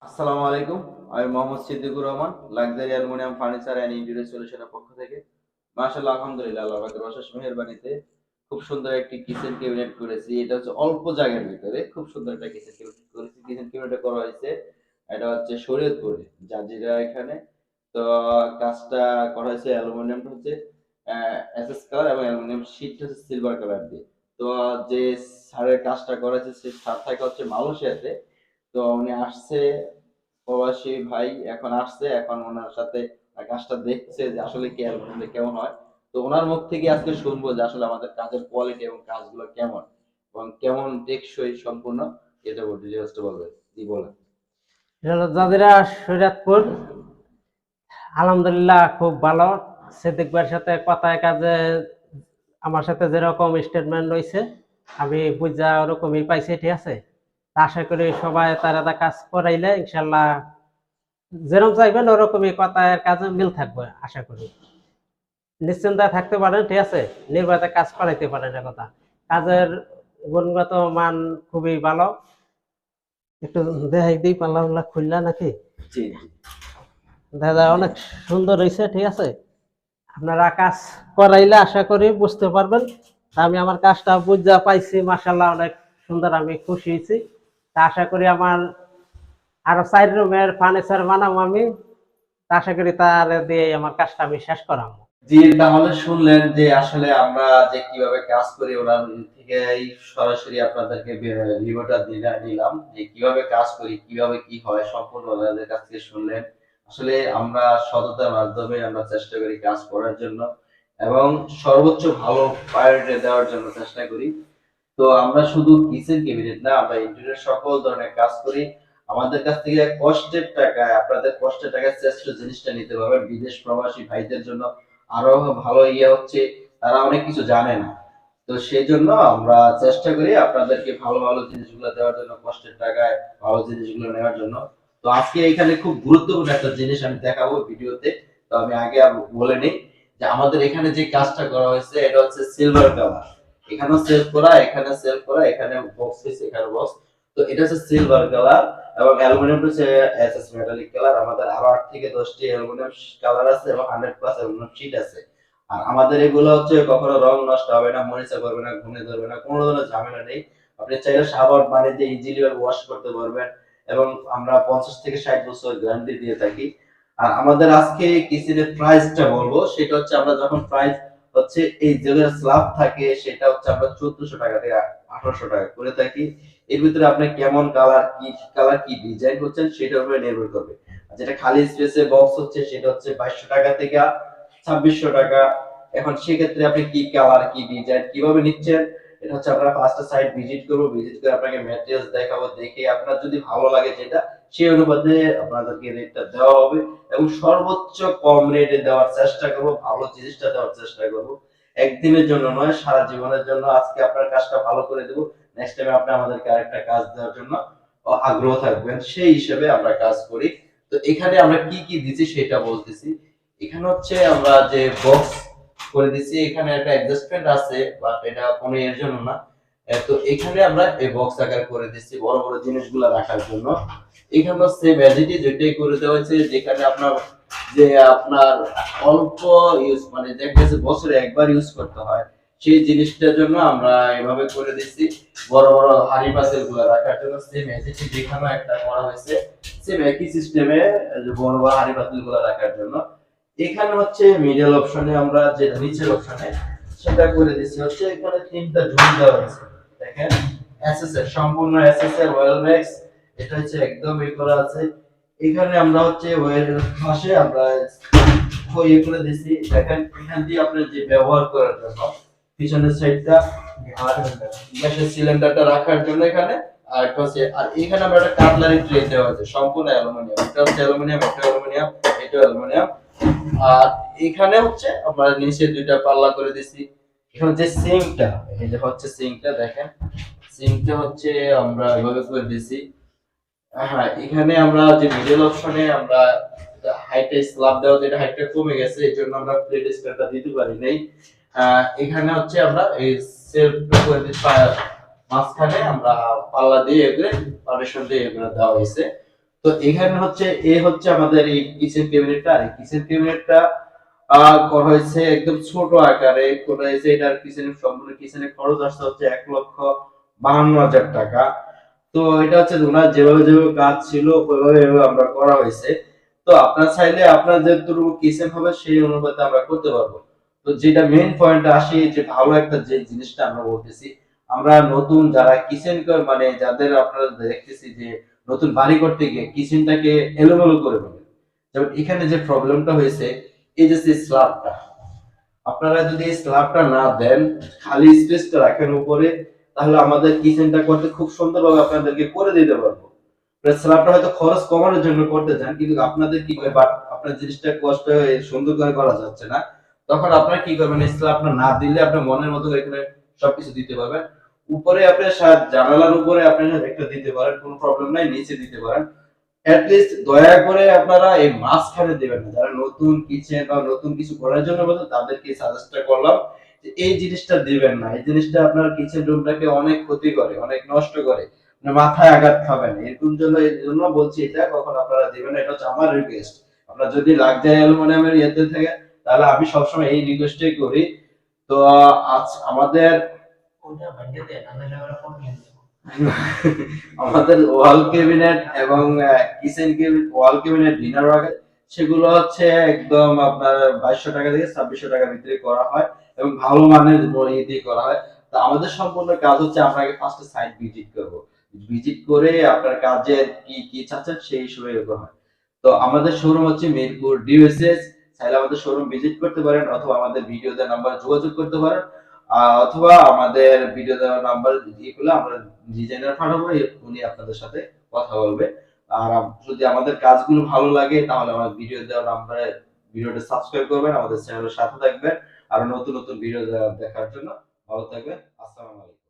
আসসালামু আলাইকুম। আমি Mohammad Siddiqur Rahman, luxury aluminium furniture and interior সলিউশনের পক্ষ থেকে। মাশাআল্লাহ, আলহামদুলিল্লাহ, আল্লাহ পাকের অশেষ মেহেরবানিতে খুব সুন্দর একটি কিচেন ক্যাবিনেট করেছি। এটা হচ্ছে অল্প জায়গার ভিতরে খুব সুন্দর একটা কিচেন ক্যাবিনেট করেছি। কিচেন ক্যাবিনেটটা করা হয়েছে, এটা হচ্ছে শরীয়তপুরে, জাজিরা এখানে। তো কাজটা করা হয়েছে, অ্যালুমিনিয়ামটা হচ্ছে এসএস কালার এবং অ্যালুমিনিয়াম শীটটা হচ্ছে সিলভার কালার দিয়ে। তো যে স্যারের কাজটা করেছে, সেই স্যার থাকে হচ্ছে মালয়েশিয়াতে। তো উনি আসছে, প্রবাসী ভাই এখন আসছে, এখন ওনার সাথে কাজটা দেখছে যে আসলে কি অ্যালবামটা কেমন হয়। তো ওনার মুখ থেকে আজকে শুনবো যে আসলে আমাদের কাজের কোয়ালিটি এবং কাজগুলো কেমন এবং কেমন টেকসই সম্পূর্ণ, এটা ডিটেইলসটা বলবেন। জি বলেন। এটা হলো জাজিরা শরীয়তপুর। আলহামদুলিল্লাহ খুব ভালো। সিদ্দিক ভাইয়ের সাথে কথায় কাজে আমার সাথে যেরকম স্টেটমেন্ট রয়েছে আমি বুঝা ওরকমই পাইছি, ঠিক আছে। আশা করি সবাই তারা কাজ করাইলে ইনশাল্লাহ যেরকম চাইবেন ওরকমই কথায় কাজে মিল থাকবে আশা করি। নিশ্চিন্তায় থাকতে পারেন, ঠিক আছে। নির্ভয়ে কাজ করাইতে পারেন, এ কথা। কাজের গুণগত মান খুবই ভালো। একটু দেখাই দিই, পাল্লা খুললা নাকি? জি জি দাদা জি। অনেক সুন্দর হয়েছে, ঠিক আছে। আপনারা কাজ করাইলে আশা করি বুঝতে পারবেন। আমি আমার কাজটা বুঝা পাইছি, মাশাআল্লাহ অনেক সুন্দর, আমি খুশি হয়েছি। তা আশা করি আমার আরো 4 রুমের ফার্নিচার বানাবো আমি। তা আশা করি তার দিয়ে আমার কাজটা আমি শেষ করাবো। জি, তাহলে শুনলেন যে আসলে আমরা যে কিভাবে কাজ করি, ওনার থেকেই সরাসরি আপনাদেরকে রিভিউটা নিলাম যে কিভাবে কাজ করি, কিভাবে কি হয়, সম্পূর্ণ ওনাদের কাছ থেকে শুনলেন। আসলে আমরা সততার মাধ্যমে আমরা চেষ্টা করি কাজ করার জন্য এবং সর্বোচ্চ ভালো প্রায়োরিটি দেওয়ার জন্য চেষ্টা করি। তো আমরা শুধু কিচেন ক্যাবিনেট না, আমরা ইন্টেরিয়র সকল ধরনের কাজ করি। আমাদের কাছ থেকে কষ্টের টাকায়, আপনাদের কষ্টের টাকায় শ্রেষ্ঠ জিনিসটা নিতে পারবেন। বিদেশ প্রবাসী ভাইদের জন্য আরো ভালো হচ্ছে, তারা অনেক কিছু জানে না। তো সেই জন্য আমরা চেষ্টা করি আপনাদেরকে ভালো ভালো জিনিসগুলো দেওয়ার জন্য, কষ্টের টাকায় ভালো জিনিসগুলো নেওয়ার জন্য। তো আজকে এখানে খুব গুরুত্বপূর্ণ একটা জিনিস আমি দেখাবো ভিডিওতে। তো আমি আগে বলে নিই যে আমাদের এখানে যে কাজটা করা হয়েছে, এটা হচ্ছে সিলভার কালার। এখানেও সেভ করা, এখানে সেভ করা, এখানে বক্স পিস, এখানে বক্স। তো এটা হচ্ছে সিলভার কালার এবং অ্যালুমিনিয়াম হচ্ছে এসএস মেটালিক কালার। আমাদের আরো 8 থেকে 10টি অ্যালুমিনিয়াম কালার আছে এবং 100+ অ্যালুমিনিয়াম শীট আছে। আর আমাদের এগুলো হচ্ছে কখনো রং নষ্ট হবে না, মরিচা করবে না, ঘুনে ধরবে না, কোনো ধরনের ঝামেলা নেই। আপনি চাইলে সাবান পানি দিয়ে ইজিলি ওয়াশ করতে পারবেন এবং আমরা 50 থেকে 60 বছর গ্যারান্টি দিয়ে থাকি। আর আমাদের আজকে কিচেনের প্রাইসটা বলবো, সেটা হচ্ছে আমরা যখন প্রাইস হচ্ছে এই যেগুলো স্ল্যাব থাকে, সেটা হচ্ছে আমরা 1400 টাকা থেকে 1800 টাকা করে থাকি। এর ভিতরে আপনি কেমন কালার কি ডিজাইন করছেন সেটার উপরে নির্ভর করবে। আর যেটা খালি স্পেসে বক্স হচ্ছে, সেটা হচ্ছে 2200 টাকা থেকে 2600 টাকা। এখন সেক্ষেত্রে আপনি কি কালার, কি ডিজাইন, কিভাবে নিচ্ছেন, এটা হচ্ছে আমরা ফার্স্ট সাইট ভিজিট করব, ভিজিট করে আপনাকে ম্যাটেরিয়ালস দেখাবো, দেখে আপনার যদি ভালো লাগে যেটা, সেই অনুপাতে আপনাদেরকে রেটটা দেওয়া হবে এবং সর্বোচ্চ কম রেটে দেওয়ার চেষ্টা করব, ভালো জিনিসটা দেওয়ার চেষ্টা করব। একদিনের জন্য নয়, সারা জীবনের জন্য। আজকে আপনার কাজটা ভালো করে দেব, নেক্সট টাইমে আপনি আমাদেরকে আরেকটা কাজ দেওয়ার জন্য আগ্রহ থাকবেন, সেই হিসেবে আমরা কাজ করি। তো এখানে আমরা কি কি দিচ্ছি সেটা বলতেছি। এখানে হচ্ছে আমরা যে বক্স করে দিচ্ছি, এখানে একটা অ্যাডজাস্টমেন্ট আছে, বাট এটা কোনো এর জন্য না। তো এখানে আমরা এই বক্স আকার করে দিচ্ছি বড় বড় জিনিসগুলো রাখার জন্য। এখানে সেম অ্যাজ ইট ইজ ওইটাই করে দেওয়া হয়েছে, যেখানে আপনার যে আপনার অল্প ইউজ, মানে দেখা গেছে বছরে একবার ইউজ করতে হয়, সেই জিনিসটার জন্য আমরা এভাবে করে দিচ্ছি। বড় বড় হাড়ি পাতিল গুলো রাখার জন্য সেম এজ ইট ইজ এখানেও একটা করা হয়েছে, সেম একই সিস্টেমে বড় বড় হাড়ি পাতিল গুলো রাখার জন্য। এখানে হচ্ছে মিডল অপশনে আমরা যে নিচের অপশনে সেটা করে দিচ্ছি, হচ্ছে এখানে তিনটা ঝুড়ি দেওয়া হয়েছে। দেখেন, এসএস এর সম্পূর্ণ এসএস এর ওয়েল ম্যাক্স, এটা হচ্ছে একদম ই করা আছে। এখানে আমরা হচ্ছে ওয়েল পাশে আমরা ইয়ে করে দিচ্ছি। দেখেন, এখান দিয়ে আপনি যে ব্যবহার করার জন্য পিছনের সাইডটা আর গ্যাসের সিলিন্ডারটা রাখার জন্য এখানে, আর হচ্ছে আর এখানে আমরা একটা কাটলারি ট্রে দেওয়া আছে, সম্পূর্ণ অ্যালুমিনিয়াম। এটা হচ্ছে অ্যালুমিনিয়াম, এটা অ্যালুমিনিয়াম, এটা অ্যালুমিনিয়াম। আর এখানে হচ্ছে আমরা নিচে দুইটা পাল্লা করে দিছি। এখানে যে সিঙ্কটা, এই যে হচ্ছে সিঙ্কটা, দেখেন সিঙ্কটা হচ্ছে আমরা এভাবে করে দিছি। হ্যাঁ, এখানে আমরা যে মিডল অপশনে আমরা হাইটে স্ল্যাব দেওয়া, যেটা হাইটটা কমে গেছে, এই জন্য আমরা প্লেট স্ট্যান্ডটা দিতে পারি নাই। এখানে হচ্ছে আমরা এই সেলফ করে মাঝখানে আমরা পাল্লা দিয়ে এগুলো পার্টিশন দিয়ে এগুলো দেওয়া হয়েছে। তো এখানে হচ্ছে আমাদের এই কিচেন ক্যাবিনেটটা, আর এই কিচেন ক্যাবিনেটটা করা হয়েছে একদম ছোট আকারে করা হয়েছে। এটার পিছনে সম্পূর্ণ কিচেনের খরচ আসছে হচ্ছে 1,52,000 টাকা। তো এটা হচ্ছে ওনার যেভাবে যেভাবে কাজ ছিল ওইভাবে এভাবে আমরা করা হয়েছে। তো আপনার চাইলে আপনার যতটুকু কিচেন হবে সেই অনুপাতে আমরা করতে পারবো। তো যেটা মেইন পয়েন্ট আসি, যে ভালো একটা যে জিনিসটা আমরা বলতেছি, আমরা নতুন যারা কিচেন মানে যাদের আপনারা দেখতেছি যে নতুন বাড়ি করতে গিয়ে কিচেনটাকে এলোমেলো করে ফেলে। যেমন এখানে যে প্রবলেমটা হয়েছে, এই যে স্ল্যাবটা, আপনারা যদি এই স্ল্যাবটা না দেন, খালি স্পেসটা রাখেন উপরে, তাহলে আমাদের কিচেনটা করতে খুব সুন্দরভাবে আপনাদেরকে করে দিতে পারবো। স্ল্যাবটা হয়তো খরচ কমানোর জন্য করতে চান, কিন্তু আপনাদের কি করে, বাট আপনার জিনিসটা কষ্ট সুন্দর করে করা যাচ্ছে না, তখন আপনারা কি করবেন, স্ল্যাবটা না দিলে আপনার মনের মতো এখানে সবকিছু দিতে পারবেন। উপরে আপনি জানালার উপরে আপনি একটা দিতে পারেন, কোনো প্রবলেম নাই, নিচে দিতে পারেন। লিস্ট দয়া করে আপনারা এই মাঝখানে দিবেন না। যারা নতুন কিচেন বা নতুন কিছু করার জন্য বলছেন তাদেরকে সাজেস্ট করলাম যে এই জিনিসটা দিবেন না। এই জিনিসটা আপনার কিচেন রুমটাকে অনেক ক্ষতি করে, অনেক নষ্ট করে, মানে মাথায় আঘাত খাবেন। এর জন্য বলছি এটা কখন আপনারা দিবেন না, এটা হচ্ছে আমার রিকোয়েস্ট। আপনার যদি লাক্সারি অ্যালুমিনিয়ামের ইয়েতে থাকে, তাহলে আমি সবসময় এই রিকোয়েস্টটাই করি। তো আজ আমাদের আমাদের ওয়াল ক্যাবিনেট এবং কিচেন ক্যাবিনেট, ওয়াল ক্যাবিনেট ডিনার ওয়ার্ক, সেগুলো হচ্ছে একদম আপনার 2200 টাকা থেকে 2600 টাকার ভিতরে করা হয় এবং ভালো মানের দিয়ে করা হয়। তো আমাদের সম্পূর্ণ কাজ হচ্ছে আপনাকে ফার্স্টে সাইট ভিজিট করব, ভিজিট করে আপনার কাজের কি কি চাচ্ছেন সেই হিসেবে এরকম হয়। তো আমাদের শোরুম হচ্ছে মিরপুর ডিওএসএস। চাইলে আমাদের শোরুম ভিজিট করতে পারেন, অথবা আমাদের ভিডিওতে নাম্বার যোগাযোগ করতে পারেন, অথবা আমাদের ভিডিও দেওয়ার নাম্বার দিয়ে করলে আমরা ডিজাইনার পাঠাবো, উনি আপনাদের সাথে কথা বলবে। আর যদি আমাদের কাজগুলো ভালো লাগে তাহলে আমার ভিডিও দেওয়ার নাম্বারে ভিডিওটা সাবস্ক্রাইব করবেন, আমাদের চ্যানেলের সাথে থাকবেন, আর নতুন নতুন ভিডিও দেখার জন্য। ভালো থাকবেন। আসসালামু আলাইকুম।